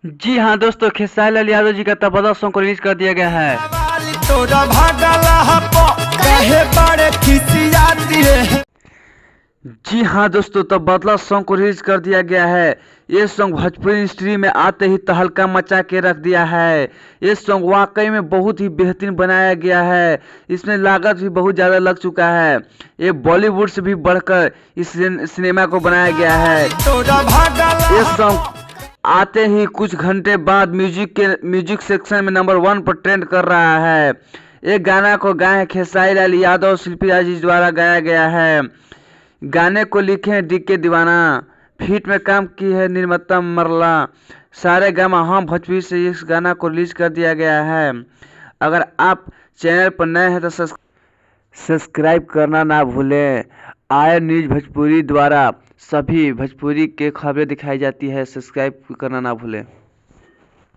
जी हाँ दोस्तों, खेसारी लाल यादव जी का तबादला सॉन्ग को रिलीज कर दिया गया है। तोरा भागला हपो काहे बड़े खिसियाती है। जी हाँ दोस्तों, तबादला सॉन्ग को रिलीज कर दिया गया है। ये सॉन्ग भोजपुरी इंडस्ट्री में आते ही तहलका मचा के रख दिया है। ये सॉन्ग वाकई में बहुत ही बेहतरीन बनाया गया है। इसमें लागत भी बहुत ज़्यादा लग चुका है। ये बॉलीवुड से भी बढ़कर इस सिनेमा को बनाया गया है। तोरा भागला ये सॉन्ग आते ही कुछ घंटे बाद म्यूजिक सेक्शन में नंबर 1 पर ट्रेंड कर रहा है। ये गाना को गाए हैं खेसारी लाल यादव और शिल्पी राज जी द्वारा गाया गया है। गाने को लिखे हैं डीके दीवाना, फीट में काम की है निर्माता मरला। सारे गामा हम भोजपुरी से इस गाना को रिलीज कर दिया गया है। अगर आप चैनल पर नए हैं तो सब्सक्राइब करना ना भूलें। आय न्यूज भोजपुरी द्वारा सभी भोजपुरी के खबरें दिखाई जाती है, सब्सक्राइब करना ना भूलें।